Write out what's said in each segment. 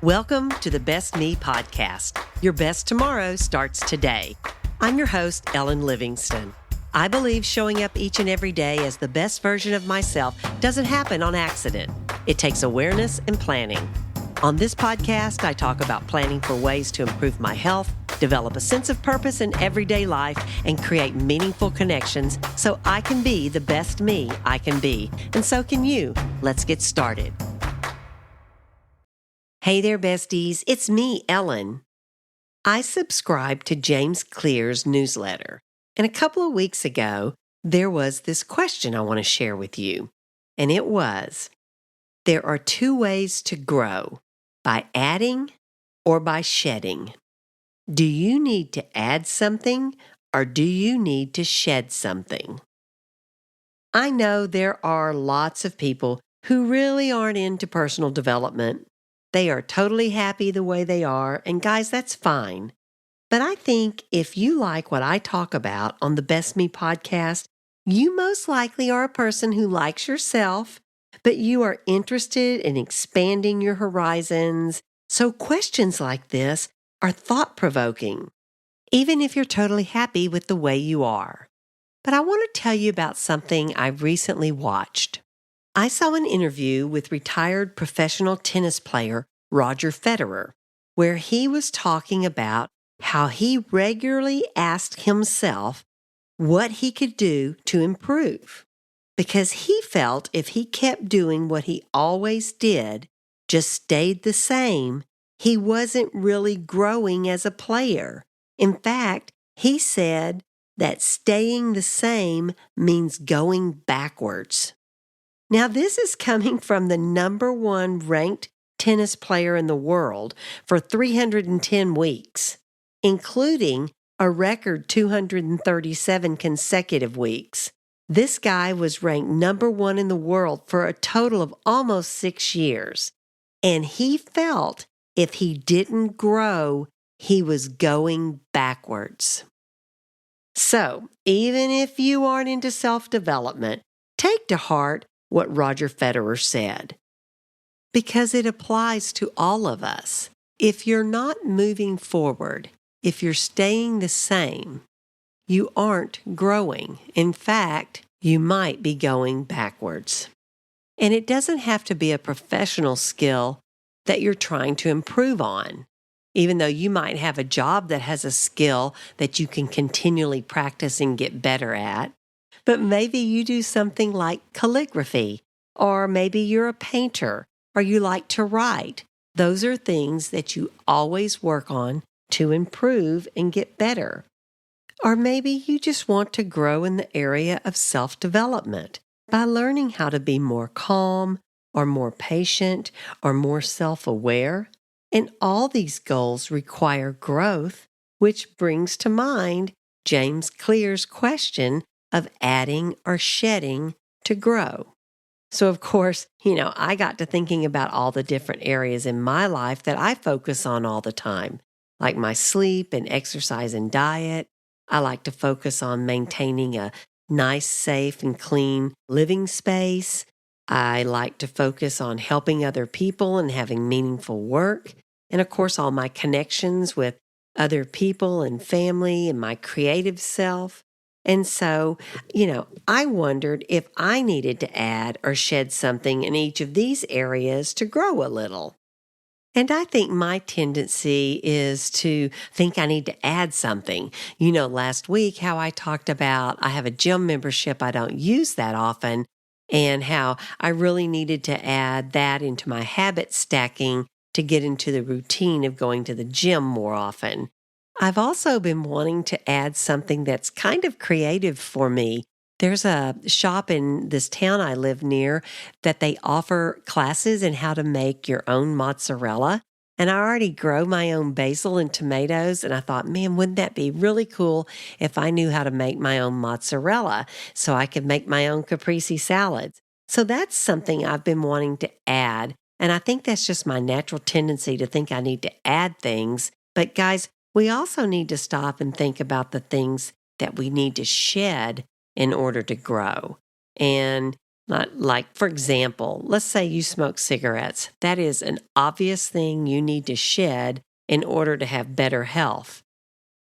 Welcome to the Best Me podcast. Your best tomorrow starts today. I'm your host, Ellen Livingston. I believe showing up each and every day as the best version of myself doesn't happen on accident. It takes awareness and planning. On this podcast, I talk about planning for ways to improve my health, develop a sense of purpose in everyday life, and create meaningful connections so I can be the best me I can be. And so can you. Let's get started. Hey there, besties. It's me, Ellen. I subscribe to James Clear's newsletter, and a couple of weeks ago, there was this question I want to share with you, and it was, there are two ways to grow, by adding or by shedding. Do you need to add something, or do you need to shed something? I know there are lots of people who really aren't into personal development. They are totally happy the way they are, and guys, that's fine. But I think if you like what I talk about on the Best Me podcast, you most likely are a person who likes yourself, but you are interested in expanding your horizons. So questions like this are thought-provoking, even if you're totally happy with the way you are. But I want to tell you about something I recently watched. I saw an interview with retired professional tennis player Roger Federer, where he was talking about how he regularly asked himself what he could do to improve, because he felt if he kept doing what he always did, just stayed the same, he wasn't really growing as a player. In fact, he said that staying the same means going backwards. Now, this is coming from the number one ranked tennis player in the world for 310 weeks, including a record 237 consecutive weeks. This guy was ranked number one in the world for a total of almost 6 years, and he felt if he didn't grow, he was going backwards. So, even if you aren't into self-development, take to heart what Roger Federer said, because it applies to all of us. If you're not moving forward, if you're staying the same, you aren't growing. In fact, you might be going backwards. And it doesn't have to be a professional skill that you're trying to improve on, even though you might have a job that has a skill that you can continually practice and get better at. But maybe you do something like calligraphy, or maybe you're a painter, or you like to write. Those are things that you always work on to improve and get better. Or maybe you just want to grow in the area of self-development by learning how to be more calm, or more patient, or more self-aware. And all these goals require growth, which brings to mind James Clear's question of adding or shedding to grow. So, of course, I got to thinking about all the different areas in my life that I focus on all the time, like my sleep and exercise and diet. I like to focus on maintaining a nice, safe, and clean living space. I like to focus on helping other people and having meaningful work. And, of course, all my connections with other people and family and my creative self. And so, I wondered if I needed to add or shed something in each of these areas to grow a little. And I think my tendency is to think I need to add something. Last week how I talked about I have a gym membership I don't use that often, and how I really needed to add that into my habit stacking to get into the routine of going to the gym more often. I've also been wanting to add something that's kind of creative for me. There's a shop in this town I live near that they offer classes in how to make your own mozzarella. And I already grow my own basil and tomatoes. And I thought, man, wouldn't that be really cool if I knew how to make my own mozzarella so I could make my own caprese salads. So that's something I've been wanting to add. And I think that's just my natural tendency to think I need to add things. But guys, we also need to stop and think about the things that we need to shed in order to grow. And Like, for example, let's say you smoke cigarettes. That is an obvious thing you need to shed in order to have better health.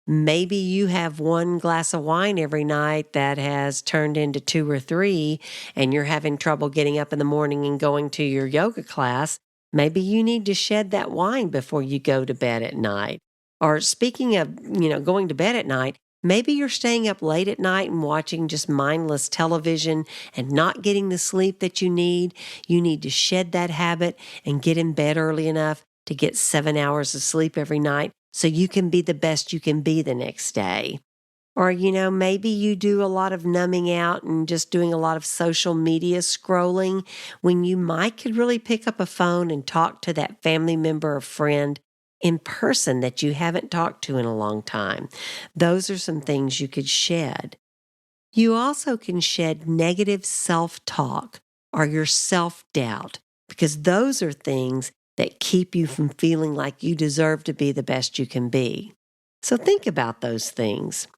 Maybe you have one glass of wine every night that has turned into 2 or 3, and you're having trouble getting up in the morning and going to your yoga class. Maybe you need to shed that wine before you go to bed at night. Or speaking of, going to bed at night, maybe you're staying up late at night and watching just mindless television and not getting the sleep that you need. You need to shed that habit and get in bed early enough to get 7 hours of sleep every night so you can be the best you can be the next day. Or, maybe you do a lot of numbing out and just doing a lot of social media scrolling when you could really pick up a phone and talk to that family member or friend in person that you haven't talked to in a long time. Those are some things you could shed. You also can shed negative self-talk or your self-doubt, because those are things that keep you from feeling like you deserve to be the best you can be. So think about those things.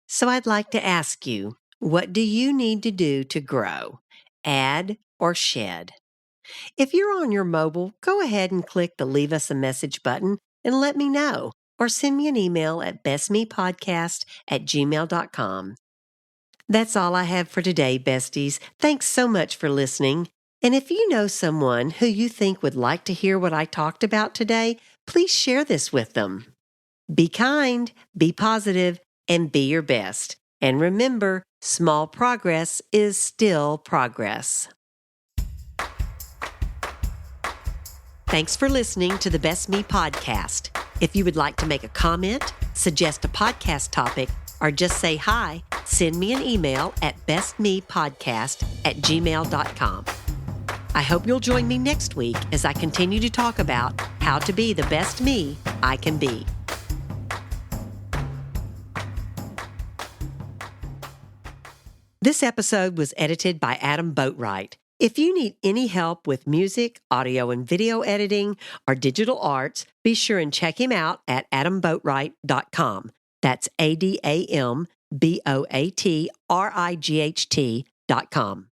So I'd like to ask you, what do you need to do to grow? Add or shed? If you're on your mobile, go ahead and click the Leave Us a Message button and let me know, or send me an email at bestmepodcast@gmail.com. That's all I have for today, besties. Thanks so much for listening. And if you know someone who you think would like to hear what I talked about today, please share this with them. Be kind, be positive, and be your best. And remember, small progress is still progress. Thanks for listening to the Best Me podcast. If you would like to make a comment, suggest a podcast topic, or just say hi, send me an email at bestmepodcast@gmail.com. I hope you'll join me next week as I continue to talk about how to be the best me I can be. This episode was edited by Adam Boatwright. If you need any help with music, audio and video editing, or digital arts, be sure and check him out at adamboatwright.com. That's ADAMBOATRIGHT.com.